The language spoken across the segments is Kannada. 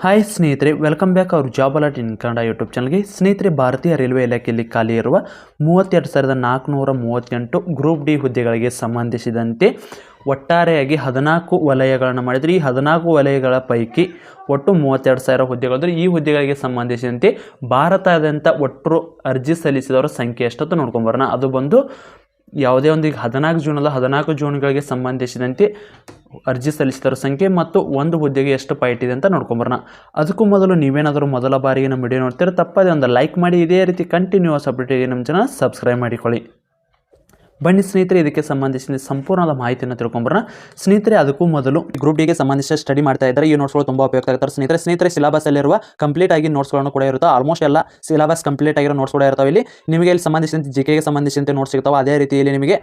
ಹಾಯ್ ಸ್ನೇಹಿತರೆ, ವೆಲ್ಕಮ್ ಬ್ಯಾಕ್ ಅವ್ರ ಜಾಬ್ ಅಲರ್ಟ್ ಇನ್ ಕನ್ನಡ ಯೂಟ್ಯೂಬ್ ಚಾನಲ್ಗೆ. ಸ್ನೇಹಿತರೆ, ಭಾರತೀಯ ರೈಲ್ವೆ ಇಲಾಖೆಯಲ್ಲಿ ಖಾಲಿ ಇರುವ 32,438 ಗ್ರೂಪ್ ಡಿ ಹುದ್ದೆಗಳಿಗೆ ಸಂಬಂಧಿಸಿದಂತೆ ಒಟ್ಟಾರೆಯಾಗಿ 14 ವಲಯಗಳನ್ನು ಮಾಡಿದರೆ ಈ 14 ವಲಯಗಳ ಪೈಕಿ ಒಟ್ಟು 32,000 ಹುದ್ದೆಗಳು. ಈ ಹುದ್ದೆಗಳಿಗೆ ಸಂಬಂಧಿಸಿದಂತೆ ಭಾರತದಾದ್ಯಂತ ಒಟ್ಟು ಅರ್ಜಿ ಸಲ್ಲಿಸಿದವರ ಸಂಖ್ಯೆ ಎಷ್ಟಂತ ನೋಡ್ಕೊಂಬರೋಣ. ಅದು ಬಂದು ಯಾವುದೇ ಒಂದು ಈಗ 14 ಜೂನ್ ಅಲ್ಲ, 14 ಜೂನ್ಗಳಿಗೆ ಸಂಬಂಧಿಸಿದಂತೆ ಅರ್ಜಿ ಸಲ್ಲಿಸಿದವರ ಸಂಖ್ಯೆ ಮತ್ತು ಒಂದು ಹುದ್ದೆಗೆ ಎಷ್ಟು ಪಾಯಿಂಟ್ ಇದೆ ಅಂತ ನೋಡ್ಕೊಂಬರೋಣ. ಅದಕ್ಕೂ ಮೊದಲು ನೀವೇನಾದರೂ ಮೊದಲ ಬಾರಿಗೆ ನಮ್ಮ ವಿಡಿಯೋ ನೋಡ್ತೀರ ತಪ್ಪದೆ ಒಂದು ಲೈಕ್ ಮಾಡಿ, ಇದೇ ರೀತಿ ಕಂಟಿನ್ಯೂಸ್ ಅಪ್ಡೇಟಿಗೆ ನಮ್ಮ ಚಾನಲ್ ಸಬ್ಸ್ಕ್ರೈಬ್ ಮಾಡಿಕೊಳ್ಳಿ. ಬನ್ನಿ ಸ್ನೇಹಿತರೆ, ಇದಕ್ಕೆ ಸಂಬಂಧಿಸಿದ ಸಂಪೂರ್ಣವಾದ ಮಾಹಿತಿಯನ್ನು ತಿಳ್ಕೊಂಬರೋಣ. ಸ್ನೇಹಿತರೆ, ಅದಕ್ಕೂ ಮೊದಲು ಗ್ರೂಪ್ ಡಿಗೆ ಸಂಬಂಧಿಸಿದ ಸ್ಟಡಿ ಮಾಡ್ತಾ ಇದ್ದಾರೆ. ಈ ನೋಟ್ಸ್ಗಳು ತುಂಬ ಉಪಯುಕ್ತ ಆಗ್ತಾರೆ ಸ್ನೇಹಿತರೆ. ಸಿಲೆಬಸ್ಸಲ್ಲಿರುವ ಕಂಪ್ಲೀಟ್ ಆಗಿ ನೋಟ್ಸ್ಗಳನ್ನು ಕೂಡ ಇರುತ್ತೆ. ಆಲ್ಮೋಸ್ಟ್ ಎಲ್ಲ ಸಿಲೆಬಸ್ ಕಂಪ್ಲೀಟ್ ಆಗಿರೋ ನೋಟ್ಸ್ ಕೂಡ ಇರ್ತಾವೆ. ಇಲ್ಲಿ ನಿಮಗೆ ಇಲ್ಲಿ ಸಂಬಂಧಿಸಿದಂತೆ ಜಿಕೆಗೆ ಸಂಬಂಧಿಸಿದಂತೆ ನೋಟ್ಸ್ ಸಿಗ್ತಾವೆ. ಅದೇ ರೀತಿಯಲ್ಲಿ ನಿಮಗೆ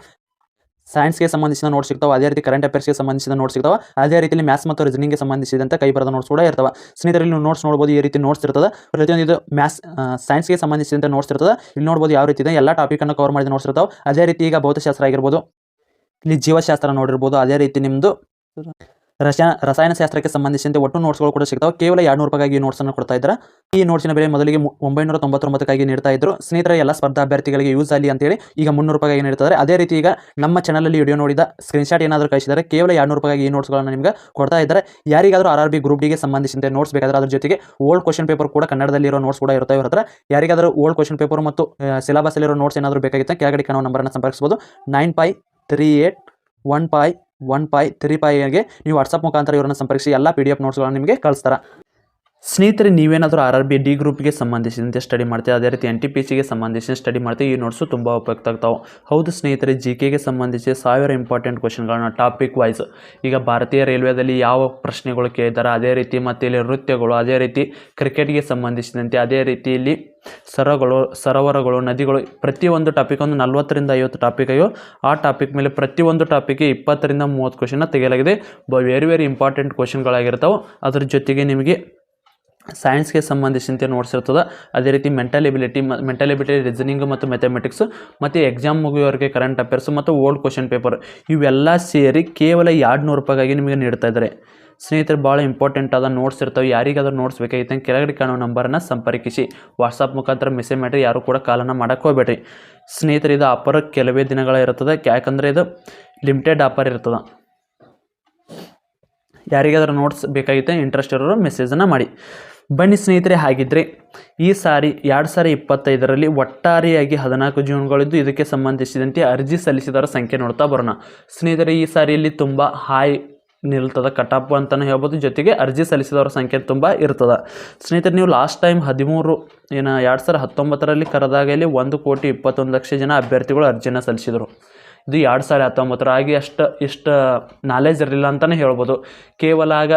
ಸೈನ್ಸ್ಗೆ ಸಂಬಂಧಿಸಿದ ನೋಟ್ಸ್ ಸಿಗ್ತಾವೆ. ಅದೇ ರೀತಿ ಕರೆಂಟ್ ಅಫೇರ್ಸ್ಗೆ ಸಂಬಂಧಿಸಿದ ನೋಟ್ಸ್ ಸಿಗ್ತಾವೆ. ಅದೇ ರೀತಿಯಲ್ಲಿ ಮ್ಯಾಥ್ಸ್ ಮತ್ತು ರೀಸನಿಂಗ್ಗೆ ಸಂಬಂಧಿಸಿದಂತೆ ಕೈ ಬರೆದ ನೋಟ್ಸ್ ಕೂಡ ಇರ್ತವೆ. ಸ್ನೇಹಿತರೆ, ನೀವು ನೋಟ್ಸ್ ನೋಡ್ಬೋದು, ಈ ರೀತಿ ನೋಟ್ಸ್ ಇರ್ತದೆ. ಪ್ರತಿಯೊಂದು ಇದು ಸೈನ್ಸ್ಗೆ ಸಂಬಂಧಿಸಿದಂತೆ ನೋಟ್ಸ್ ಇರ್ತದೆ. ಇಲ್ಲಿ ನೋಡ್ಬೋದು ಯಾವ ರೀತಿ ಇದೆ, ಎಲ್ಲ ಟಾಪಿಕನ್ನು ಕವರ್ ಮಾಡಿದ ನೋಟ್ಸ್ ಇರ್ತಾವೆ. ಅದೇ ರೀತಿ ಈಗ ಭೌತಶಾಸ್ತ್ರ ಆಗಿರ್ಬೋದು, ಇಲ್ಲಿ ಜೀವಶಾಸ್ತ್ರ ನೋಡಿರ್ಬೋದು. ಅದೇ ರೀತಿ ನಿಮ್ಮದು ರಸಾಯನಶಾಸ್ತ್ರಕ್ಕೆ ಸಂಬಂಧಿಸಿದಂತೆ ಒಟ್ಟು ನೋಟ್ಸ್ಗಳು ಕೂಡ ಸಿಗ್ತಾವೆ. ಕೇವಲ 200 ರೂಪಾಯಿಗಾಗಿ ಈ ನೋಟ್ಸನ್ನು ಕೊಡ್ತಾ ಇದ್ದಾರೆ. ಈ ನೋಟ್ಸಿನ ಬೆಲೆ ಮೊದಲಿಗೆ 999 ನೀಡ್ತಾ ಇದ್ರು. ಸ್ನೇಹಿತರೆ, ಎಲ್ಲ ಸ್ಪರ್ಧಾ ಅಭ್ಯರ್ಥಿಗಳಿಗೆ ಯೂಸ್ ಆಗಲಿ ಅಂತೇಳಿ ಈಗ 300 ರೂಪಾಯಿಗಾಗಿ ನೀಡ್ತಾರೆ. ಅದೇ ರೀತಿ ಈಗ ನಮ್ಮ ಚಾನಲಲ್ಲಿ ವಿಡಿಯೋ ನೋಡಿದ ಸ್ಕ್ರೀನ್ಶಾಟ್ ಏನಾದರೂ ಕಳಿಸಿದರೆ ಕೇವಲ 200 ರೂಪಾಯಿಗಾಗಿ ಈ ನೋಟ್ಸ್ಗಳನ್ನು ನಿಮಗೆ ಕೊಡ್ತಾ ಇದ್ದಾರೆ. ಯಾರಿಗಾದರೂ RRB ಗ್ರೂಪ್ ಡಿಗೆ ಸಂಬಂಧಿಸಿದಂತೆ ನೋಟ್ಸ್ ಬೇಕಾದರೆ ಅದ್ರ ಜೊತೆಗೆ ಓಲ್ಡ್ ಕ್ವಶನ್ ಪೇಪರ್ ಕೂಡ ಕನ್ನಡದಲ್ಲಿರೋ ನೋಟ್ಸ್ ಕೂಡ ಇರ್ತಾವೆ ಇವ್ರ ಹತ್ರ. ಯಾರಿಗಾದರೂ ಓಲ್ಡ್ ಕ್ವಶನ್ ಪೇಪರ್ ಮತ್ತು ಸಿಲೆಬಸ್ಸಲ್ಲಿರೋ ನೋಟ್ಸ್ ಏನಾದರೂ ಬೇಕಾಗಿತ್ತು ಕೆಳಗಡೆ ಕಾಣುವ ನಂಬರನ್ನು ಸಂಪರ್ಕಿಸಬಹುದು. 9538151535ಗೆ ನೀವು ವಾಟ್ಸಪ್ ಮುಖಾಂತರ ಇವರನ್ನು ಸಂಪರ್ಕಿಸಿ ಎಲ್ಲ PDF ನೋಟ್ಸ್ಗಳನ್ನು ನಿಮಗೆ ಕಳಿಸ್ತಾರೆ. ಸ್ನೇಹಿತರೆ, ನೀವೇನಾದರೂ RRB ಡಿ ಗ್ರೂಪ್ಗೆ ಸಂಬಂಧಿಸಿದಂತೆ ಸ್ಟಡಿ ಮಾಡ್ತೀವಿ, ಅದೇ ರೀತಿ NTPCಗೆ ಸಂಬಂಧಿಸಿದ ಸ್ಟಡಿ ಮಾಡ್ತೀವಿ, ಈ ನೋಟ್ಸು ತುಂಬ ಉಪಯುಕ್ತ ಆಗ್ತಾವೆ. ಹೌದು ಸ್ನೇಹಿತರೆ, GKಗೆ ಸಂಬಂಧಿಸಿ 1000 ಇಂಪಾರ್ಟೆಂಟ್ ಕ್ವಶನ್ಗಳನ್ನ ಟಾಪಿಕ್ ವೈಸ್ ಈಗ ಭಾರತೀಯ ರೈಲ್ವೇದಲ್ಲಿ ಯಾವ ಪ್ರಶ್ನೆಗಳು ಕೇಳಿದ್ದಾರೆ, ಅದೇ ರೀತಿ ಮತ್ತು ಇಲ್ಲಿ ನೃತ್ಯಗಳು, ಅದೇ ರೀತಿ ಕ್ರಿಕೆಟ್ಗೆ ಸಂಬಂಧಿಸಿದಂತೆ, ಅದೇ ರೀತಿಯಲ್ಲಿ ಸರೋವರಗಳು, ನದಿಗಳು, ಪ್ರತಿಯೊಂದು ಟಾಪಿಕ್ ಒಂದು 40ರಿಂದ 50 ಟಾಪಿಕ್ ಅಯ್ಯೋ ಆ ಟಾಪಿಕ್ ಮೇಲೆ ಪ್ರತಿಯೊಂದು ಟಾಪಿಕ್ಗೆ 20ರಿಂದ 30 ಕ್ವಶನ್ನ ತೆಗೆಯಲಾಗಿದೆ. ವೆರಿ ಇಂಪಾರ್ಟೆಂಟ್ ಕ್ವಶನ್ಗಳಾಗಿರ್ತಾವೆ. ಅದ್ರ ಜೊತೆಗೆ ನಿಮಗೆ ಸೈನ್ಸ್ಗೆ ಸಂಬಂಧಿಸಿದಂತೆ ನೋಟ್ಸ್ ಇರ್ತದೆ. ಅದೇ ರೀತಿ ಮೆಂಟಲ್ ಎಬಿಲಿಟಿ ರೀಸನಿಂಗ್ ಮತ್ತು ಮ್ಯಾಥಮೆಟಿಕ್ಸು ಮತ್ತು ಎಕ್ಸಾಮ್ ಮುಗಿಯೋರಿಗೆ ಕರೆಂಟ್ ಅಫೇರ್ಸು ಮತ್ತು ಓಲ್ಡ್ ಕ್ವಶನ್ ಪೇಪರ್ ಇವೆಲ್ಲ ಸೇರಿ ಕೇವಲ 200 ರೂಪಾಯಿಗಾಗಿ ನಿಮಗೆ ನೀಡ್ತಾ ಇದ್ದಾರೆ. ಸ್ನೇಹಿತರೆ, ಭಾಳ ಇಂಪಾರ್ಟೆಂಟ್ ಆದ ನೋಟ್ಸ್ ಇರ್ತವೆ. ಯಾರಿಗಾದ್ರೂ ನೋಟ್ಸ್ ಬೇಕಾಗಿತ್ತು ಕೆಳಗಡೆ ಕಾಣೋ ನಂಬರನ್ನು ಸಂಪರ್ಕಿಸಿ. ವಾಟ್ಸಪ್ ಮುಖಾಂತರ ಮೆಸೇಜ್ ಮಾಡಿರಿ, ಯಾರು ಕೂಡ ಕಾಲನ್ನು ಮಾಡೋಕ್ಕೆ ಹೋಗ್ಬೇಡ್ರಿ. ಸ್ನೇಹಿತರೆ, ಇದು ಆಫರ್ ಕೆಲವೇ ದಿನಗಳ ಇರ್ತದೆ, ಯಾಕಂದರೆ ಇದು ಲಿಮಿಟೆಡ್ ಆಫರ್ ಇರ್ತದೆ. ಯಾರಿಗಾದ್ರೂ ನೋಟ್ಸ್ ಬೇಕಾಗಿತ್ತು ಇಂಟ್ರೆಸ್ಟ್ ಇರೋರು ಮೆಸೇಜನ್ನು ಮಾಡಿ. ಬನ್ನಿ ಸ್ನೇಹಿತರೆ, ಹಾಗಿದ್ದರೆ ಈ ಸಾರಿ 2025ರಲ್ಲಿ ಒಟ್ಟಾರೆಯಾಗಿ 14 ಜೂನ್ಗಳಿದ್ದು ಇದಕ್ಕೆ ಸಂಬಂಧಿಸಿದಂತೆ ಅರ್ಜಿ ಸಲ್ಲಿಸಿದವರ ಸಂಖ್ಯೆ ನೋಡ್ತಾ ಬರೋಣ. ಸ್ನೇಹಿತರೆ, ಈ ಸಾರಿಯಲ್ಲಿ ತುಂಬ ಹಾಯ್ ನಿಲ್ತದೆ, ಕಟಾಪ್ ಅಂತಲೇ ಹೇಳ್ಬೋದು. ಜೊತೆಗೆ ಅರ್ಜಿ ಸಲ್ಲಿಸಿದವರ ಸಂಖ್ಯೆ ತುಂಬ ಇರ್ತದೆ. ಸ್ನೇಹಿತರೆ, ನೀವು ಲಾಸ್ಟ್ ಟೈಮ್ 2019ರಲ್ಲಿ ಕರೆದಾಗ ಇಲ್ಲಿ 1,21,00,000 ಜನ ಅಭ್ಯರ್ಥಿಗಳು ಅರ್ಜಿಯನ್ನು ಸಲ್ಲಿಸಿದರು. ಇದು 2019 ಇಷ್ಟು ನಾಲೆಜ್ ಇರಲಿಲ್ಲ ಅಂತಲೇ ಹೇಳ್ಬೋದು. ಕೇವಲ ಆಗ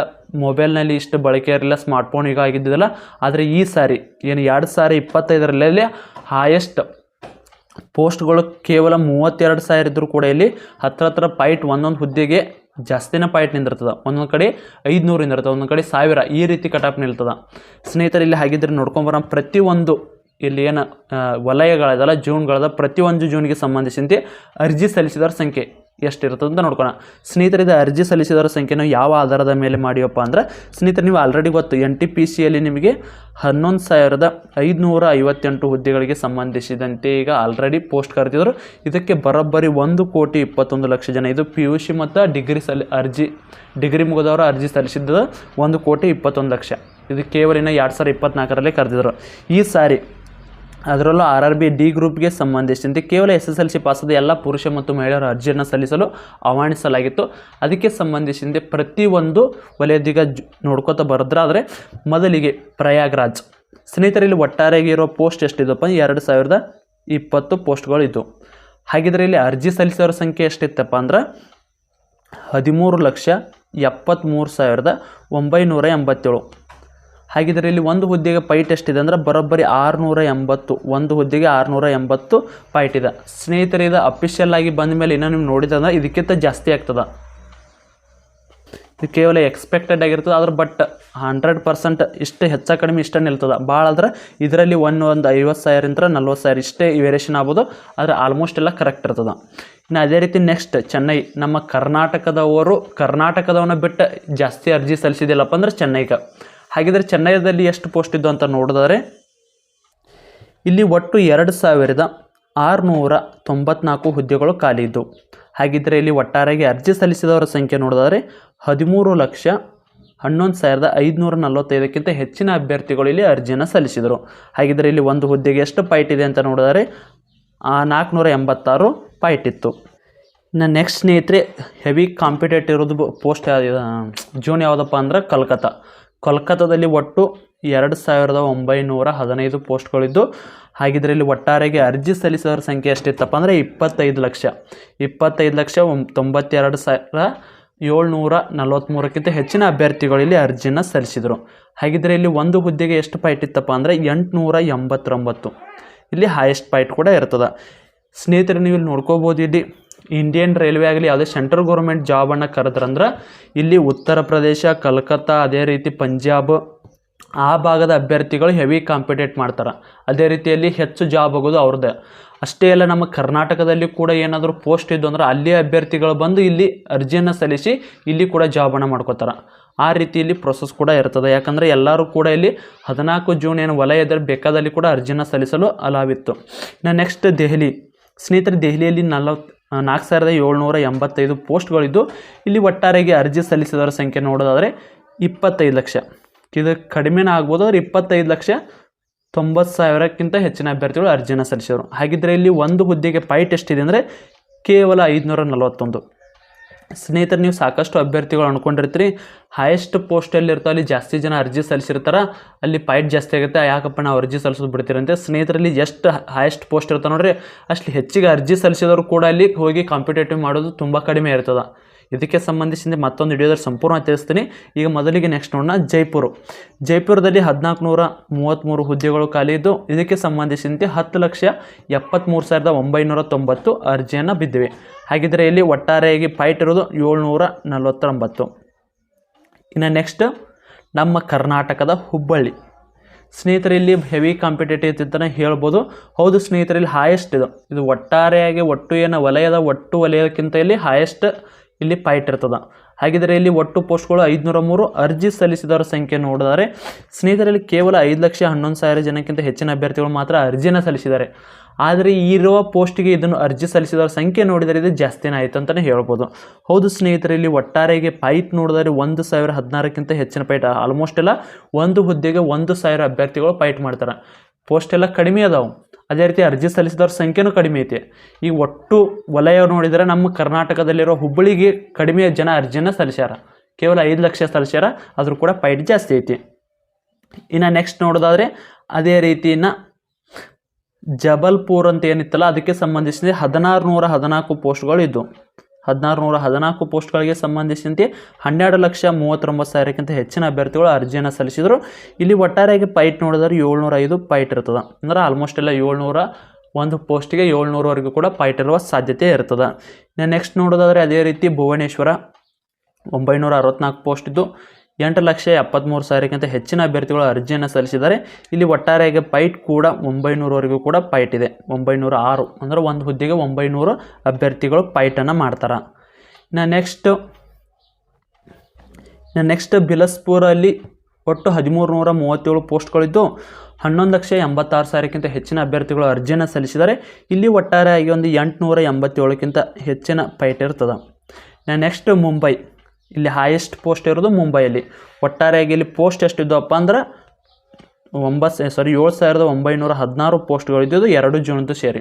ಮೊಬೈಲ್ನಲ್ಲಿ ಇಷ್ಟು ಬಳಕೆ ಇರಲಿಲ್ಲ, ಸ್ಮಾರ್ಟ್ಫೋನ್ ಈಗ ಆಗಿದ್ದಿಲ್ಲ. ಆದರೆ ಈ ಸಾರಿ ಏನು 2025ರಲ್ಲಿ ಹಾಯೆಸ್ಟ್ ಪೋಸ್ಟ್ಗಳು ಕೇವಲ 32,000 ಇದ್ದರೂ ಕೂಡ ಇಲ್ಲಿ ಹತ್ರ ಪಾಯಿಂಟ್ ಒಂದೊಂದು ಹುದ್ದೆಗೆ ಜಾಸ್ತಿನ ಪಾಯಿಂಟ್ ನಿಂದಿರ್ತದೆ. ಒಂದೊಂದು ಕಡೆ 500 ನಿಂದಿರ್ತದೆ, ಒಂದೊಂದು ಕಡೆ 1000 ಈ ರೀತಿ ಕಟಾಪ್ ನಿಲ್ತದೆ. ಸ್ನೇಹಿತರೆ, ಇಲ್ಲಿ ಹಾಗಿದ್ರೆ ನೋಡ್ಕೊಂಬರೋ ಪ್ರತಿಯೊಂದು ಇಲ್ಲಿ ಏನು ವಲಯಗಳದಲ್ಲ ಜೂನ್ಗಳದ ಪ್ರತಿಯೊಂದು ಜೂನ್ಗೆ ಸಂಬಂಧಿಸಿದಂತೆ ಅರ್ಜಿ ಸಲ್ಲಿಸಿದವರ ಸಂಖ್ಯೆ ಎಷ್ಟಿರ್ತದೆ ಅಂತ ನೋಡ್ಕೋಣ. ಸ್ನೇಹಿತರೆ, ಇದು ಅರ್ಜಿ ಸಲ್ಲಿಸಿದವರ ಸಂಖ್ಯೆನ ಯಾವ ಆಧಾರದ ಮೇಲೆ ಮಾಡಿಯಪ್ಪ ಅಂದ್ರೆ ಸ್ನೇಹಿತರೆ, ನೀವು ಆಲ್ರೆಡಿ ಗೊತ್ತು NTPCಯಲ್ಲಿ ನಿಮಗೆ 11,558 ಹುದ್ದೆಗಳಿಗೆ ಸಂಬಂಧಿಸಿದಂತೆ ಈಗ ಆಲ್ರೆಡಿ ಪೋಸ್ಟ್ ಕರೆದಿದ್ರು. ಇದಕ್ಕೆ ಬರೋಬ್ಬರಿ 1,21,00,000 ಜನ. ಇದು PUC ಮತ್ತು ಡಿಗ್ರಿ ಮುಗಿದವರು ಅರ್ಜಿ ಸಲ್ಲಿಸಿದ್ದು 1,21,00,000. ಇದು ಕೇವಲ 2024ರಲ್ಲಿ ಕರೆದಿದ್ರು. ಈ ಸಾರಿ ಅದರಲ್ಲೂ RRB ಡಿ ಗ್ರೂಪ್ಗೆ ಸಂಬಂಧಿಸಿದಂತೆ ಕೇವಲ SSLC ಪಾಸದ ಎಲ್ಲ ಪುರುಷ ಮತ್ತು ಮಹಿಳೆಯರ ಅರ್ಜಿಯನ್ನು ಸಲ್ಲಿಸಲು ಆಹ್ವಾನಿಸಲಾಗಿತ್ತು. ಅದಕ್ಕೆ ಸಂಬಂಧಿಸಿದಂತೆ ಪ್ರತಿಯೊಂದು ವಲಯದೀಗ ನೋಡ್ಕೋತಾ ಬರೋದ್ರಾದರೆ ಮೊದಲಿಗೆ ಪ್ರಯಾಗ್ರಾಜ್. ಸ್ನೇಹಿತರೆ, ಇಲ್ಲಿ ಒಟ್ಟಾರೆಯಾಗಿ ಇರೋ ಪೋಸ್ಟ್ ಎಷ್ಟಿದ್ದಪ್ಪ 2020 ಪೋಸ್ಟ್ಗಳಿದ್ದು. ಹಾಗಿದ್ರೆ ಇಲ್ಲಿ ಅರ್ಜಿ ಸಲ್ಲಿಸೋರ ಸಂಖ್ಯೆ ಎಷ್ಟಿತ್ತಪ್ಪ ಅಂದ್ರೆ 13,73,987. ಹಾಗಿದ್ರೆ ಇಲ್ಲಿ ಒಂದು ಹುದ್ದೆಗೆ ಪಾಯಿಂಟ್ ಎಷ್ಟಿದೆ ಅಂದರೆ ಬರೋಬ್ಬರಿ 680. ಒಂದು ಹುದ್ದೆಗೆ 680 ಪಾಯಿಂಟ್ ಇದೆ. ಸ್ನೇಹಿತರೆ, ಇದು ಅಫಿಷಿಯಲ್ ಆಗಿ ಬಂದ ಮೇಲೆ ಇನ್ನೂ ನೀವು ನೋಡಿದ್ರೆ ಇದಕ್ಕಿಂತ ಜಾಸ್ತಿ ಆಗ್ತದೆ. ಇದು ಕೇವಲ ಎಕ್ಸ್ಪೆಕ್ಟೆಡ್ ಆಗಿರ್ತದೆ. ಆದ್ರೆ ಬಟ್ 100% ಇಷ್ಟು ಹೆಚ್ಚು ಕಡಿಮೆ ಇಷ್ಟ ನಿಲ್ತದೆ. ಭಾಳ ಆದ್ರೆ ಇದರಲ್ಲಿ ಒಂದು 50,000 40,000 ಇಷ್ಟೇ ವೇರಿಯೇಷನ್ ಆಗ್ಬೋದು. ಆದರೆ ಆಲ್ಮೋಸ್ಟ್ ಎಲ್ಲ ಕರೆಕ್ಟ್ ಇರ್ತದೆ. ಇನ್ನು ಅದೇ ರೀತಿ ನೆಕ್ಸ್ಟ್ ಚೆನ್ನೈ, ನಮ್ಮ ಕರ್ನಾಟಕದವನ್ನ ಬಿಟ್ಟು ಜಾಸ್ತಿ ಅರ್ಜಿ ಸಲ್ಲಿಸಿದಿಲ್ಲಪ್ಪ ಅಂದ್ರೆ ಚೆನ್ನೈಗೆ. ಹಾಗಿದ್ರೆ ಚೆನ್ನೈದಲ್ಲಿ ಎಷ್ಟು ಪೋಸ್ಟ್ ಇದ್ದು ಅಂತ ನೋಡಿದರೆ ಇಲ್ಲಿ ಒಟ್ಟು 2694 ಹುದ್ದೆಗಳು ಖಾಲಿ ಇದ್ದು. ಹಾಗಿದ್ದರೆ ಇಲ್ಲಿ ಒಟ್ಟಾರೆಯಾಗಿ ಅರ್ಜಿ ಸಲ್ಲಿಸಿದವರ ಸಂಖ್ಯೆ ನೋಡಿದರೆ 13,11,545ಕ್ಕಿಂತ ಹೆಚ್ಚಿನ ಅಭ್ಯರ್ಥಿಗಳು ಇಲ್ಲಿ ಅರ್ಜಿಯನ್ನು ಸಲ್ಲಿಸಿದರು. ಹಾಗಿದ್ದರೆ ಇಲ್ಲಿ ಒಂದು ಹುದ್ದೆಗೆ ಎಷ್ಟು ಪಾಯಿಂಟ್ ಇದೆ ಅಂತ ನೋಡಿದರೆ 486 ಪಾಯಿಂಟ್ ಇತ್ತು. ಇನ್ನು ನೆಕ್ಸ್ಟ್ ಸ್ನೇಹಿತರೆ, ಹೆವಿ ಕಾಂಪಿಟೇಟಿವ್ ಇರೋದು ಪೋಸ್ಟ್ ಜೂನ್ ಯಾವುದಪ್ಪ ಅಂದ್ರೆ ಕೋಲ್ಕತ್ತಾದಲ್ಲಿ ಒಟ್ಟು 2,915 ಪೋಸ್ಟ್ಗಳಿದ್ದು. ಹಾಗಿದ್ರೆ ಇಲ್ಲಿ ಒಟ್ಟಾರೆಗೆ ಅರ್ಜಿ ಸಲ್ಲಿಸಿದವರ ಸಂಖ್ಯೆ ಎಷ್ಟಿತ್ತಪ್ಪ ಅಂದರೆ 25,92,743ಕ್ಕಿಂತ ಹೆಚ್ಚಿನ ಅಭ್ಯರ್ಥಿಗಳು ಇಲ್ಲಿ ಅರ್ಜಿಯನ್ನು ಸಲ್ಲಿಸಿದರು. ಹಾಗಿದ್ರೆ ಇಲ್ಲಿ ಒಂದು ಹುದ್ದೆಗೆ ಎಷ್ಟು ಪಾಯಿಂಟ್ ಇತ್ತಪ್ಪ ಅಂದರೆ 889. ಇಲ್ಲಿ ಹೈಯೆಸ್ಟ್ ಪಾಯಿಂಟ್ ಕೂಡ ಇರ್ತದೆ. ಸ್ನೇಹಿತರೆ, ನೀವು ಇಲ್ಲಿ ನೋಡ್ಕೋಬೋದು, ಇಲ್ಲಿ ಇಂಡಿಯನ್ ರೈಲ್ವೆ ಆಗಲಿ ಯಾವುದೇ ಸೆಂಟ್ರಲ್ ಗೌರ್ಮೆಂಟ್ ಜಾಬನ್ನು ಕರೆದ್ರಂದ್ರೆ ಇಲ್ಲಿ ಉತ್ತರ ಪ್ರದೇಶ, ಕಲ್ಕತ್ತಾ, ಅದೇ ರೀತಿ ಪಂಜಾಬ್ ಆ ಭಾಗದ ಅಭ್ಯರ್ಥಿಗಳು ಹೆವಿ ಕಾಂಪಿಟೇಟ್ ಮಾಡ್ತಾರೆ. ಅದೇ ರೀತಿಯಲ್ಲಿ ಹೆಚ್ಚು ಜಾಬ್ ಆಗೋದು ಅವ್ರದ್ದೇ. ಅಷ್ಟೇ ಅಲ್ಲ, ನಮ್ಮ ಕರ್ನಾಟಕದಲ್ಲಿ ಕೂಡ ಏನಾದರೂ ಪೋಸ್ಟ್ ಇದ್ದು ಅಂದ್ರೆ ಅಲ್ಲಿ ಅಭ್ಯರ್ಥಿಗಳು ಬಂದು ಇಲ್ಲಿ ಅರ್ಜಿಯನ್ನು ಸಲ್ಲಿಸಿ ಇಲ್ಲಿ ಕೂಡ ಜಾಬನ್ನು ಮಾಡ್ಕೋತಾರೆ. ಆ ರೀತಿಯಲ್ಲಿ ಪ್ರೊಸೆಸ್ ಕೂಡ ಇರ್ತದೆ. ಯಾಕಂದರೆ ಎಲ್ಲರೂ ಕೂಡ ಇಲ್ಲಿ 14 ಜೂನ್ ಏನು ವಲಯದಲ್ಲಿ ಬೇಕಾದಲ್ಲಿ ಕೂಡ ಅರ್ಜಿಯನ್ನು ಸಲ್ಲಿಸಲು ಅಲಾವಿತ್ತು. ಇನ್ನು ನೆಕ್ಸ್ಟ್ ದೆಹಲಿ. ಸ್ನೇಹಿತರೆ, ದೆಹಲಿಯಲ್ಲಿ 4,785 ಪೋಸ್ಟ್ಗಳಿದ್ದು. ಇಲ್ಲಿ ಒಟ್ಟಾರೆಗೆ ಅರ್ಜಿ ಸಲ್ಲಿಸಿದವರ ಸಂಖ್ಯೆ ನೋಡೋದಾದರೆ 25 ಲಕ್ಷ. ಇದು ಕಡಿಮೆನೇ ಆಗ್ಬೋದು, ಆದರೆ 25,90,000ಕ್ಕಿಂತ ಹೆಚ್ಚಿನ ಅಭ್ಯರ್ಥಿಗಳು ಅರ್ಜಿಯನ್ನು ಸಲ್ಲಿಸಿದರು. ಹಾಗಿದ್ದರೆ ಇಲ್ಲಿ ಒಂದು ಹುದ್ದೆಗೆ ಪಾಯಿಂಟ್ ಎಷ್ಟಿದೆ ಅಂದರೆ ಕೇವಲ 541. ಸ್ನೇಹಿತರೆ, ನೀವು ಸಾಕಷ್ಟು ಅಭ್ಯರ್ಥಿಗಳು ಅಂದ್ಕೊಂಡಿರ್ತೀರಿ ಹೈಯೆಸ್ಟ್ ಪೋಸ್ಟಲ್ಲಿ ಇರ್ತಾವೆ, ಅಲ್ಲಿ ಜಾಸ್ತಿ ಜನ ಅರ್ಜಿ ಸಲ್ಲಿಸಿರ್ತಾರೆ, ಅಲ್ಲಿ ಪಾಯಿಂಟ್ ಜಾಸ್ತಿ ಆಗುತ್ತೆ, ಯಾಕಪ್ಪ ನಾವು ಅರ್ಜಿ ಸಲ್ಲಿಸೋದು ಬಿಡ್ತೀರಂತೆ. ಸ್ನೇಹಿತರಲ್ಲಿ ಎಷ್ಟು ಹೈಯೆಸ್ಟ್ ಪೋಸ್ಟ್ ಇರ್ತಾವೆ ನೋಡ್ರಿ, ಅಷ್ಟು ಹೆಚ್ಚಿಗೆ ಅರ್ಜಿ ಸಲ್ಲಿಸಿದವರು ಕೂಡ ಅಲ್ಲಿ ಹೋಗಿ ಕಾಂಪಿಟೇಟಿವ್ ಮಾಡೋದು ತುಂಬ ಕಡಿಮೆ ಇರ್ತದೆ. ಇದಕ್ಕೆ ಸಂಬಂಧಿಸಿದ ಮತ್ತೊಂದು ವಿಡಿಯೋದಲ್ಲಿ ಸಂಪೂರ್ಣ ತಿಳಿಸ್ತೀನಿ. ಈಗ ಮೊದಲಿಗೆ ನೆಕ್ಸ್ಟ್ ನೋಡೋಣ ಜೈಪುರದಲ್ಲಿ 1433 ಹುದ್ದೆಗಳು ಖಾಲಿ ಇದ್ದು. ಇದಕ್ಕೆ ಸಂಬಂಧಿಸಿದಂತೆ 10,73,990 ಅರ್ಜಿಯನ್ನು ಬಿದ್ದಿವೆ. ಹಾಗಿದ್ರೆ ಇಲ್ಲಿ ಒಟ್ಟಾರೆಯಾಗಿ ಪಾಯಿಂಟ್ ಇರೋದು 749. ಇನ್ನು ನೆಕ್ಸ್ಟ್ ನಮ್ಮ ಕರ್ನಾಟಕದ ಹುಬ್ಬಳ್ಳಿ. ಸ್ನೇಹಿತರಲ್ಲಿ ಹೆವಿ ಕಾಂಪಿಟೇಟಿವ್ ಅಂತಲೇ ಹೇಳ್ಬೋದು. ಹೌದು ಸ್ನೇಹಿತರಲ್ಲಿ ಹೈಯೆಸ್ಟ್ ಇದು ಒಟ್ಟಾರೆಯಾಗಿ ಒಟ್ಟು ವಲಯಕ್ಕಿಂತ ಇಲ್ಲಿ ಹೈಯೆಸ್ಟ್ ಇಲ್ಲಿ ಪಾಯಿಂಟ್ ಇರ್ತದೆ. ಹಾಗಿದ್ರೆ ಇಲ್ಲಿ ಒಟ್ಟು ಪೋಸ್ಟ್ಗಳು 503. ಅರ್ಜಿ ಸಲ್ಲಿಸಿದವರ ಸಂಖ್ಯೆ ನೋಡಿದರೆ ಸ್ನೇಹಿತರಲ್ಲಿ ಕೇವಲ 5,11,000 ಜನಕ್ಕಿಂತ ಹೆಚ್ಚಿನ ಅಭ್ಯರ್ಥಿಗಳು ಮಾತ್ರ ಅರ್ಜಿಯನ್ನು ಸಲ್ಲಿಸಿದ್ದಾರೆ. ಆದರೆ ಇರುವ ಪೋಸ್ಟಿಗೆ ಇದನ್ನು ಅರ್ಜಿ ಸಲ್ಲಿಸಿದವರ ಸಂಖ್ಯೆ ನೋಡಿದರೆ ಇದು ಜಾಸ್ತಿನೇ ಆಯಿತು ಅಂತಲೇ ಹೇಳ್ಬೋದು. ಹೌದು ಸ್ನೇಹಿತರಲ್ಲಿ ಒಟ್ಟಾರೆಗೆ ಪಾಯಿಂಟ್ ನೋಡಿದರೆ 1,016ಕ್ಕಿಂತ ಹೆಚ್ಚಿನ ಪಾಯಿಂಟ್. ಆಲ್ಮೋಸ್ಟ್ ಎಲ್ಲ ಒಂದು ಹುದ್ದೆಗೆ 1,000 ಅಭ್ಯರ್ಥಿಗಳು ಪಾಯಿಂಟ್ ಮಾಡ್ತಾರೆ. ಪೋಸ್ಟ್ ಎಲ್ಲ ಕಡಿಮೆ ಅದಾವೆ, ಅದೇ ರೀತಿ ಅರ್ಜಿ ಸಲ್ಲಿಸಿದವ್ರ ಸಂಖ್ಯೆನೂ ಕಡಿಮೆ ಐತಿ. ಈ ಒಟ್ಟು ವಲಯ ನೋಡಿದರೆ ನಮ್ಮ ಕರ್ನಾಟಕದಲ್ಲಿರೋ ಹುಬ್ಬಳ್ಳಿಗೆ ಕಡಿಮೆ ಜನ ಅರ್ಜಿಯನ್ನು ಸಲ್ಲಿಸ್ಯಾರ, ಕೇವಲ 5 ಲಕ್ಷ ಸಲ್ಲಿಸ್ಯಾರ, ಆದರೂ ಕೂಡ ಪಾಯಿಂಟ್ ಜಾಸ್ತಿ ಐತಿ. ಇನ್ನು ನೆಕ್ಸ್ಟ್ ನೋಡೋದಾದರೆ ಅದೇ ರೀತಿನ ಜಬಲ್ಪುರ್ ಅಂತ ಏನಿತ್ತಲ್ಲ ಅದಕ್ಕೆ ಸಂಬಂಧಿಸಿದ 1,614 ಪೋಸ್ಟ್ಗಳು ಇದ್ದು. 1,614 ಪೋಸ್ಟ್ಗಳಿಗೆ ಸಂಬಂಧಿಸಿದಂತೆ 12,39,000ಕ್ಕಿಂತ ಹೆಚ್ಚಿನ ಅಭ್ಯರ್ಥಿಗಳು ಅರ್ಜಿಯನ್ನು ಸಲ್ಲಿಸಿದರು. ಇಲ್ಲಿ ಒಟ್ಟಾರೆಯಾಗಿ ಪಾಯಿಂಟ್ ನೋಡಿದರೆ 705 ಪಾಯಿಂಟ್ ಇರ್ತದೆ. ಅಂದರೆ ಆಲ್ಮೋಸ್ಟ್ ಎಲ್ಲ 701 ಪೋಸ್ಟಿಗೆ 700ವರೆಗೂ ಕೂಡ ಪಾಯಿಂಟ್ ಇರುವ ಸಾಧ್ಯತೆ ಇರ್ತದೆ. ನೆಕ್ಸ್ಟ್ ನೋಡೋದಾದರೆ ಅದೇ ರೀತಿ ಭುವನೇಶ್ವರ 964 ಪೋಸ್ಟ್ ಇದ್ದು 8,73,000ಕ್ಕಿಂತ ಹೆಚ್ಚಿನ ಅಭ್ಯರ್ಥಿಗಳು ಅರ್ಜಿಯನ್ನು ಸಲ್ಲಿಸಿದ್ದಾರೆ. ಇಲ್ಲಿ ಒಟ್ಟಾರೆಯಾಗಿ ಪಾಯಿಂಟ್ ಕೂಡ 900ವರೆಗೂ ಕೂಡ ಪಾಯಿಂಟ್ ಇದೆ. 906 ಅಂದರೆ ಒಂದು ಹುದ್ದೆಗೆ 900 ಅಭ್ಯರ್ಥಿಗಳು ಪಾಯಿಂಟನ್ನು ಮಾಡ್ತಾರೆ. ನೆಕ್ಸ್ಟ್ ಬಿಲಾಸ್ಪುರಲ್ಲಿ ಒಟ್ಟು 1,337 ಪೋಸ್ಟ್ಗಳಿದ್ದು 11,86,000ಕ್ಕಿಂತ ಹೆಚ್ಚಿನ ಅಭ್ಯರ್ಥಿಗಳು ಅರ್ಜಿಯನ್ನು ಸಲ್ಲಿಸಿದ್ದಾರೆ. ಇಲ್ಲಿ ಒಟ್ಟಾರೆಯಾಗಿ ಒಂದು 887ಕ್ಕಿಂತ ಹೆಚ್ಚಿನ ಪಾಯಿಂಟ್ ಇರ್ತದೆ. ನೆಕ್ಸ್ಟ್ ಮುಂಬೈ. ಇಲ್ಲಿ ಹೈಯೆಸ್ಟ್ ಪೋಸ್ಟ್ ಇರೋದು ಮುಂಬೈಯಲ್ಲಿ. ಒಟ್ಟಾರೆಯಾಗಿ ಇಲ್ಲಿ ಪೋಸ್ಟ್ ಎಷ್ಟಿದ್ದವಪ್ಪ ಅಂದ್ರೆ 7,916 ಪೋಸ್ಟ್ಗಳಿದ್ದು 2 ಜೂನ್ದು ಸೇರಿ.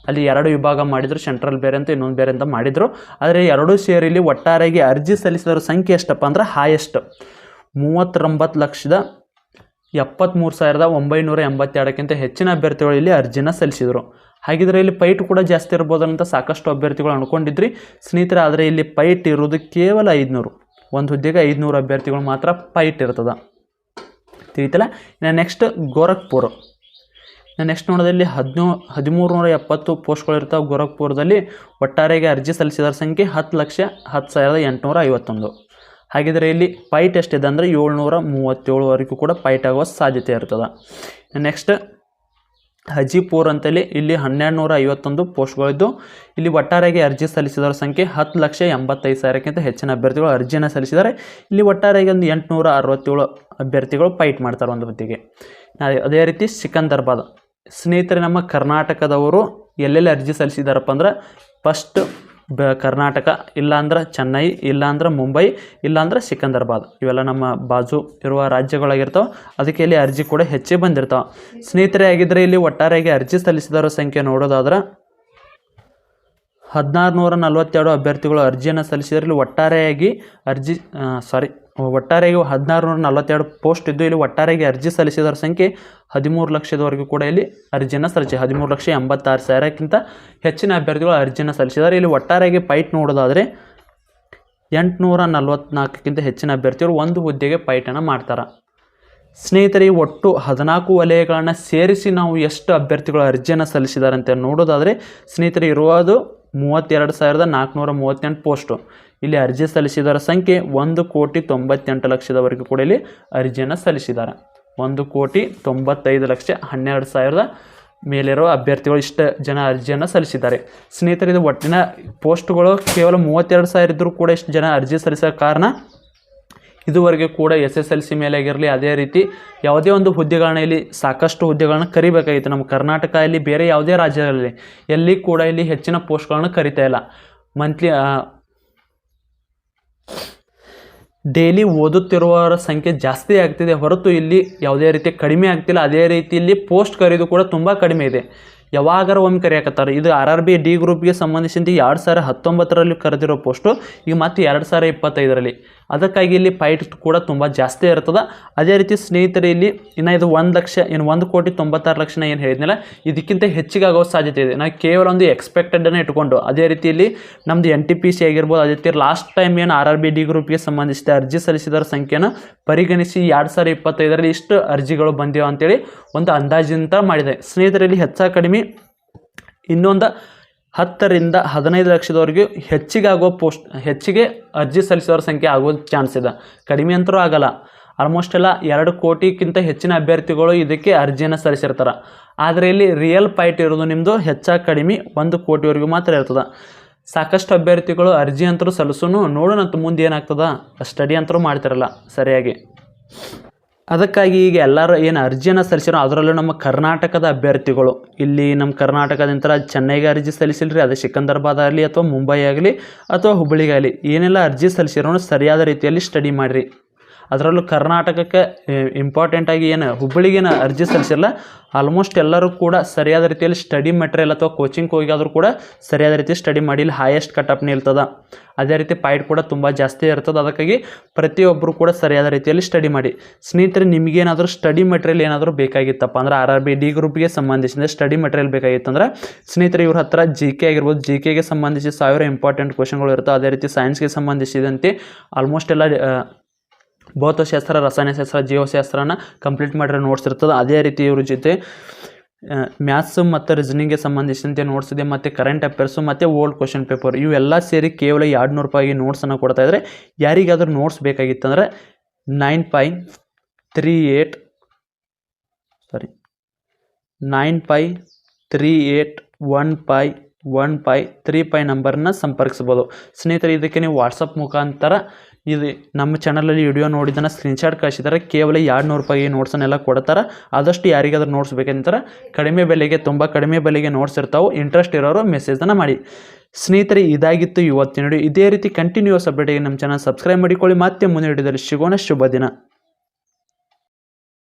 ಅಲ್ಲಿ 2 ವಿಭಾಗ ಮಾಡಿದರು, ಸೆಂಟ್ರಲ್ ಬೇರೆ ಅಂತ ಇನ್ನೊಂದು ಬೇರೆ ಅಂತ ಮಾಡಿದರು. ಆದರೆ 2 ಸೇರಿ ಇಲ್ಲಿ ಒಟ್ಟಾರೆಯಾಗಿ ಅರ್ಜಿ ಸಲ್ಲಿಸಿದವರ ಸಂಖ್ಯೆ ಎಷ್ಟಪ್ಪ ಅಂದ್ರೆ ಹೈಯೆಸ್ಟ್ 39,73,982ಕ್ಕಿಂತ ಹೆಚ್ಚಿನ ಅಭ್ಯರ್ಥಿಗಳು ಇಲ್ಲಿ ಅರ್ಜಿನ ಸಲ್ಲಿಸಿದರು. ಹಾಗಿದ್ರೆ ಇಲ್ಲಿ ಪೈಟ್ ಕೂಡ ಜಾಸ್ತಿ ಇರ್ಬೋದು ಅಂತ ಸಾಕಷ್ಟು ಅಭ್ಯರ್ಥಿಗಳು ಅಂದ್ಕೊಂಡಿದ್ರಿ ಸ್ನೇಹಿತರೆ. ಆದರೆ ಇಲ್ಲಿ ಪೈಟ್ ಇರೋದು ಕೇವಲ 500. ಒಂದು ಹುದ್ದೆಗೆ 500 ಅಭ್ಯರ್ಥಿಗಳು ಮಾತ್ರ ಪೈಟ್ ಇರ್ತದೆ, ತಿಳಿತಲ್ಲ. ಇನ್ನು ನೆಕ್ಸ್ಟ್ ಗೋರಖ್ಪುರ್. ನೆಕ್ಸ್ಟ್ ನೋಡೋದಲ್ಲಿ 1,370 ಪೋಸ್ಟ್ಗಳು ಇರ್ತಾವೆ ಗೋರಖ್ಪುರದಲ್ಲಿ. ಒಟ್ಟಾರೆಗೆ ಅರ್ಜಿ ಸಲ್ಲಿಸಿದರ ಸಂಖ್ಯೆ 10,10,851. ಹಾಗಿದ್ರೆ ಇಲ್ಲಿ ಪೈಟ್ ಎಷ್ಟಿದೆ ಅಂದರೆ 737ವರೆಗೂ ಕೂಡ ಪೈಟ್ ಆಗುವ ಸಾಧ್ಯತೆ ಇರ್ತದೆ. ನೆಕ್ಸ್ಟ್ ಹಜಿಪುರ್ ಅಂತೇಳಿ ಇಲ್ಲಿ 1251 ಪೋಸ್ಟ್ಗಳಿದ್ದು ಇಲ್ಲಿ ಒಟ್ಟಾರೆಯಾಗಿ ಅರ್ಜಿ ಸಲ್ಲಿಸಿದವರ ಸಂಖ್ಯೆ 10,85,000ಕ್ಕಿಂತ ಹೆಚ್ಚಿನ ಅಭ್ಯರ್ಥಿಗಳು ಅರ್ಜಿಯನ್ನು ಸಲ್ಲಿಸಿದ್ದಾರೆ. ಇಲ್ಲಿ ಒಟ್ಟಾರೆಯಾಗಿ ಒಂದು 867 ಅಭ್ಯರ್ಥಿಗಳು ಫೈಟ್ ಮಾಡ್ತಾರೆ ಒಂದು ಹುದ್ದೆಗೆ. ಅದೇ ರೀತಿ ಸಿಕಂದರಾಬಾದ್. ಸ್ನೇಹಿತರೆ, ನಮ್ಮ ಕರ್ನಾಟಕದವರು ಎಲ್ಲೆಲ್ಲಿ ಅರ್ಜಿ ಸಲ್ಲಿಸಿದಾರಪ್ಪ ಅಂದ್ರೆ ಫಸ್ಟ್ ಕರ್ನಾಟಕ, ಇಲ್ಲಾಂದ್ರೆ ಚೆನ್ನೈ, ಇಲ್ಲಾಂದ್ರೆ ಮುಂಬೈ, ಇಲ್ಲಾಂದ್ರೆ ಸಿಕಂದರಾಬಾದ್. ಇವೆಲ್ಲ ನಮ್ಮ ಬಾಜು ಇರುವ ರಾಜ್ಯಗಳಾಗಿರ್ತಾವೆ. ಅದಕ್ಕೆ ಇಲ್ಲಿ ಅರ್ಜಿ ಕೂಡ ಹೆಚ್ಚೇ ಬಂದಿರ್ತಾವೆ. ಸ್ನೇಹಿತರೆ, ಆಗಿದ್ದರೆ ಇಲ್ಲಿ ಒಟ್ಟಾರೆಯಾಗಿ ಅರ್ಜಿ ಸಲ್ಲಿಸಿದವರ ಸಂಖ್ಯೆ ನೋಡೋದಾದ್ರೆ 1642 ಅಭ್ಯರ್ಥಿಗಳು ಅರ್ಜಿಯನ್ನು ಸಲ್ಲಿಸಿದರೆ ಇಲ್ಲಿ ಒಟ್ಟಾರೆಯಾಗಿ ಒಟ್ಟಾರೆಯಾಗಿ 1642 ಪೋಸ್ಟ್ ಇದ್ದು ಇಲ್ಲಿ ಒಟ್ಟಾರೆಯಾಗಿ ಅರ್ಜಿ ಸಲ್ಲಿಸಿದವರ ಸಂಖ್ಯೆ 13 ಲಕ್ಷದವರೆಗೂ ಕೂಡ ಇಲ್ಲಿ ಅರ್ಜಿಯನ್ನು ಸಲ್ಲಿಸಿ 13,86,000ಕ್ಕಿಂತ ಹೆಚ್ಚಿನ ಅಭ್ಯರ್ಥಿಗಳು ಅರ್ಜಿಯನ್ನು ಸಲ್ಲಿಸಿದ್ದಾರೆ. ಇಲ್ಲಿ ಒಟ್ಟಾರೆಯಾಗಿ ಫೈಟ್ ನೋಡೋದಾದರೆ 844ಕ್ಕಿಂತ ಹೆಚ್ಚಿನ ಅಭ್ಯರ್ಥಿಗಳು ಒಂದು ಹುದ್ದೆಗೆ ಫೈಟನ್ನು ಮಾಡ್ತಾರೆ. ಸ್ನೇಹಿತರೆ, ಒಟ್ಟು 14 ವಲಯಗಳನ್ನು ಸೇರಿಸಿ ನಾವು ಎಷ್ಟು ಅಭ್ಯರ್ಥಿಗಳು ಅರ್ಜಿಯನ್ನು ಸಲ್ಲಿಸಿದ್ದಾರೆ ಅಂತ ನೋಡೋದಾದರೆ ಸ್ನೇಹಿತರೆ ಇರುವುದು 32,438 ಪೋಸ್ಟು. ಇಲ್ಲಿ ಅರ್ಜಿ ಸಲ್ಲಿಸಿದವರ ಸಂಖ್ಯೆ 1,98,00,000ವರೆಗೂ ಕೂಡ ಇಲ್ಲಿ ಅರ್ಜಿಯನ್ನು ಸಲ್ಲಿಸಿದ್ದಾರೆ. 1,95,12,000 ಮೇಲಿರುವ ಅಭ್ಯರ್ಥಿಗಳು ಇಷ್ಟು ಜನ ಅರ್ಜಿಯನ್ನು ಸಲ್ಲಿಸಿದ್ದಾರೆ. ಸ್ನೇಹಿತರೆ, ಇದು ಒಟ್ಟಿನ ಪೋಸ್ಟ್ಗಳು ಕೇವಲ 32,000 ಇದ್ದರೂ ಕೂಡ ಇಷ್ಟು ಜನ ಅರ್ಜಿ ಸಲ್ಲಿಸೋ ಕಾರಣ ಇದುವರೆಗೆ ಕೂಡ SSLC ಮೇಲೆ ಆಗಿರಲಿ, ಅದೇ ರೀತಿ ಯಾವುದೇ ಒಂದು ಹುದ್ದೆಗಳನ್ನ ಇಲ್ಲಿ ಸಾಕಷ್ಟು ಹುದ್ದೆಗಳನ್ನ ಕರಿಬೇಕಾಗಿತ್ತು. ನಮ್ಮ ಕರ್ನಾಟಕ ಇಲ್ಲಿ ಬೇರೆ ಯಾವುದೇ ರಾಜ್ಯಗಳಲ್ಲಿ ಎಲ್ಲಿ ಕೂಡ ಇಲ್ಲಿ ಹೆಚ್ಚಿನ ಪೋಸ್ಟ್ಗಳನ್ನು ಕರಿತಾ ಇಲ್ಲ. ಮಂತ್ಲಿ ಡೈಲಿ ಓದುತ್ತಿರುವವರ ಸಂಖ್ಯೆ ಜಾಸ್ತಿ ಆಗ್ತಿದೆ ಹೊರತು ಇಲ್ಲಿ ಯಾವುದೇ ರೀತಿ ಕಡಿಮೆ ಆಗ್ತಿಲ್ಲ. ಅದೇ ರೀತಿ ಇಲ್ಲಿ ಪೋಸ್ಟ್ ಕರೆದು ಕೂಡ ತುಂಬ ಕಡಿಮೆ ಇದೆ. ಯಾವಾಗಾರ ಒಮ್ಮೆ ಕರೆಯಾಕತ್ತಾರೆ. ಇದು RRB ಡಿ ಗ್ರೂಪ್ಗೆ ಸಂಬಂಧಿಸಿದಂತೆ 2019ರಲ್ಲಿ ಕರೆದಿರೋ ಪೋಸ್ಟು ಈಗ ಮತ್ತೆ 2025ರಲ್ಲಿ. ಅದಕ್ಕಾಗಿ ಇಲ್ಲಿ ಫೈಟ್ ಕೂಡ ತುಂಬ ಜಾಸ್ತಿ ಇರ್ತದೆ. ಅದೇ ರೀತಿ ಸ್ನೇಹಿತರೆ, ಇಲ್ಲಿ ಇನ್ನು ಇದು 1,96,00,000 ಏನು ಹೇಳಿದ್ನಲ್ಲ, ಇದಕ್ಕಿಂತ ಹೆಚ್ಚಿಗೆ ಆಗೋ ಸಾಧ್ಯತೆ ಇದೆ. ನಾವು ಕೇವಲ ಒಂದು ಎಕ್ಸ್ಪೆಕ್ಟೆಡನ್ನು ಇಟ್ಕೊಂಡು ಅದೇ ರೀತಿಯಲ್ಲಿ ನಮ್ಮದು NTPC ಆಗಿರ್ಬೋದು, ಅದೇ ರೀತಿ ಲಾಸ್ಟ್ ಟೈಮ್ ಏನು RRB ಡಿ ಗ್ರೂಪ್ಗೆ ಸಂಬಂಧಿಸಿದ ಅರ್ಜಿ ಸಲ್ಲಿಸಿದರ ಸಂಖ್ಯೆಯನ್ನು ಪರಿಗಣಿಸಿ 2025ರಲ್ಲಿ ಇಷ್ಟು ಅರ್ಜಿಗಳು ಬಂದಿವೆ ಅಂತೇಳಿ ಒಂದು ಅಂದಾಜಿನಂತ ಮಾಡಿದೆ. ಸ್ನೇಹಿತರಲ್ಲಿ ಹೆಚ್ಚು ಕಡಿಮೆ ಇನ್ನೊಂದು 10ರಿಂದ 15 ಲಕ್ಷದವರೆಗೂ ಹೆಚ್ಚಿಗೆ ಅರ್ಜಿ ಸಲ್ಲಿಸೋರ ಸಂಖ್ಯೆ ಆಗೋ ಚಾನ್ಸ್ ಇದೆ. ಕಡಿಮೆ ಅಂತರೂ ಆಗಲ್ಲ. ಆಲ್ಮೋಸ್ಟ್ ಎಲ್ಲ 2 ಕೋಟಿಗಿಂತ ಹೆಚ್ಚಿನ ಅಭ್ಯರ್ಥಿಗಳು ಇದಕ್ಕೆ ಅರ್ಜಿಯನ್ನು ಸಲ್ಲಿಸಿರ್ತಾರೆ. ಆದರೆ ಇಲ್ಲಿ ರಿಯಲ್ ಫೈಟ್ ಇರೋದು ನಿಮ್ಮದು ಹೆಚ್ಚಾಗಿ ಕಡಿಮೆ 1 ಕೋಟಿವರೆಗೂ ಮಾತ್ರ ಇರ್ತದೆ. ಸಾಕಷ್ಟು ಅಭ್ಯರ್ಥಿಗಳು ಅರ್ಜಿ ಅಂತರೂ ಸಲ್ಲಿಸೋನು ನೋಡೋಣಂತ ಮುಂದೆ ಏನಾಗ್ತದ, ಸ್ಟಡಿ ಅಂತರೂ ಮಾಡ್ತಿರಲ್ಲ ಸರಿಯಾಗಿ. ಅದಕ್ಕಾಗಿ ಈಗ ಎಲ್ಲರೂ ಏನು ಅರ್ಜಿಯನ್ನು ಸಲ್ಲಿಸಿರೋ ಅದರಲ್ಲೂ ನಮ್ಮ ಕರ್ನಾಟಕದ ಅಭ್ಯರ್ಥಿಗಳು ಇಲ್ಲಿ ನಮ್ಮ ಕರ್ನಾಟಕದಿಂದ ಚೆನ್ನೈಗೆ ಅರ್ಜಿ ಸಲ್ಲಿಸಿಲ್ರಿ, ಅದು ಸಿಕಂದರಾಬಾದ್ ಆಗಲಿ ಅಥವಾ ಮುಂಬೈ ಆಗಲಿ ಅಥವಾ ಹುಬ್ಬಳ್ಳಿಗಾಗಲಿ ಏನೆಲ್ಲ ಅರ್ಜಿ ಸಲ್ಲಿಸಿರೋನು ಸರಿಯಾದ ರೀತಿಯಲ್ಲಿ ಸ್ಟಡಿ ಮಾಡಿರಿ. ಅದರಲ್ಲೂ ಕರ್ನಾಟಕಕ್ಕೆ ಇಂಪಾರ್ಟೆಂಟಾಗಿ ಏನು ಹುಬ್ಬಳ್ಳಿಗೇನು ಅರ್ಜಿ ಸಲ್ಲಿಸಿರಲ್ಲ, ಆಲ್ಮೋಸ್ಟ್ ಎಲ್ಲರೂ ಕೂಡ ಸರಿಯಾದ ರೀತಿಯಲ್ಲಿ ಸ್ಟಡಿ ಮೆಟೀರಿಯಲ್ ಅಥವಾ ಕೋಚಿಂಗ್ ಹೋಗಿಯಾದರೂ ಕೂಡ ಸರಿಯಾದ ರೀತಿ ಸ್ಟಡಿ ಮಾಡಿ. ಇಲ್ಲಿ ಹೈಯೆಸ್ಟ್ ಕಟಪ್ನೇ ಇರ್ತದೆ. ಅದೇ ರೀತಿ ಫೈಟ್ ಕೂಡ ತುಂಬ ಜಾಸ್ತಿ ಇರ್ತದೆ. ಅದಕ್ಕಾಗಿ ಪ್ರತಿಯೊಬ್ಬರು ಕೂಡ ಸರಿಯಾದ ರೀತಿಯಲ್ಲಿ ಸ್ಟಡಿ ಮಾಡಿ. ಸ್ನೇಹಿತರೆ, ನಿಮಗೇನಾದರೂ ಸ್ಟಡಿ ಮೆಟೀರಿಯಲ್ ಏನಾದರೂ ಬೇಕಾಗಿತ್ತಪ್ಪ ಅಂದ್ರೆ RRB ಡಿ ಗ್ರೂಪ್ಗೆ ಸಂಬಂಧಿಸಿದ ಸ್ಟಡಿ ಮೆಟೀರಿಯಲ್ ಬೇಕಾಗಿತ್ತಂದ್ರೆ ಸ್ನೇಹಿತರೆ ಇವ್ರ ಹತ್ರ GK ಆಗಿರ್ಬೋದು, GKಗೆ ಸಂಬಂಧಿಸಿ 1000 ಇಂಪಾರ್ಟೆಂಟ್ ಕ್ವಶನ್ಗಳು ಇರ್ತವೆ. ಅದೇ ರೀತಿ ಸೈನ್ಸ್ಗೆ ಸಂಬಂಧಿಸಿದಂತೆ ಆಲ್ಮೋಸ್ಟ್ ಎಲ್ಲ ಭೌತಶಾಸ್ತ್ರ, ರಸಾಯನಶಾಸ್ತ್ರ, ಜೀವಶಾಸ್ತ್ರನ ಕಂಪ್ಲೀಟ್ ಮಾಡಿರೋ ನೋಟ್ಸ್ ಇರ್ತದೆ. ಅದೇ ರೀತಿ ಇವ್ರ ಜೊತೆ ಮ್ಯಾಥ್ಸು ಮತ್ತು ರೀಸನಿಂಗ್ಗೆ ಸಂಬಂಧಿಸಿದಂತೆ ನೋಟ್ಸ್ ಇದೆ, ಮತ್ತು ಕರೆಂಟ್ ಅಫೇರ್ಸು ಮತ್ತು ಓಲ್ಡ್ ಕ್ವಶನ್ ಪೇಪರ್ ಇವೆಲ್ಲ ಸೇರಿ ಕೇವಲ 200 ರೂಪಾಯಿಗೆ ನೋಟ್ಸನ್ನು ಕೊಡ್ತಾಯಿದ್ರೆ ಯಾರಿಗಾದ್ರೂ ನೋಟ್ಸ್ ಬೇಕಾಗಿತ್ತಂದರೆ 95381535 ನಂಬರ್ನ ಸಂಪರ್ಕಿಸ್ಬೋದು. ಸ್ನೇಹಿತರೆ, ಇದಕ್ಕೆ ನೀವು ವಾಟ್ಸಪ್ ಮುಖಾಂತರ ಇದು ನಮ್ಮ ಚಾನಲಲ್ಲಿ ವಿಡಿಯೋ ನೋಡಿದ್ದನ್ನು ಸ್ಕ್ರೀನ್ಶಾಟ್ ಕಳಿಸಿದರೆ ಕೇವಲ 200 ರೂಪಾಯಿಗೆ ನೋಟ್ಸನ್ನೆಲ್ಲ ಕೊಡ್ತಾರೆ. ಆದಷ್ಟು ಯಾರಿಗಾದ್ರೂ ನೋಟ್ಸ್ ಬೇಕಂತಾರೆ ತುಂಬ ಕಡಿಮೆ ಬೆಲೆಗೆ ನೋಟ್ಸ್ ಇರ್ತಾವೆ. ಇಂಟ್ರೆಸ್ಟ್ ಇರೋರು ಮೆಸೇಜನ್ನು ಮಾಡಿ. ಸ್ನೇಹಿತರೆ, ಇದಾಗಿತ್ತು ಇವತ್ತಿನ ವಿಡಿಯೋ. ಇದೇ ರೀತಿ ಕಂಟಿನ್ಯೂಸ್ ಅಪ್ಡೇಟಿಗೆ ನಮ್ಮ ಚಾನಲ್ ಸಬ್ಸ್ಕ್ರೈಬ್ ಮಾಡಿಕೊಳ್ಳಿ. ಮತ್ತೆ ಮುಂದಿನ ವಿಡಿಯೋದಲ್ಲಿ ಸಿಗೋಣ. ಶುಭ ದಿನ.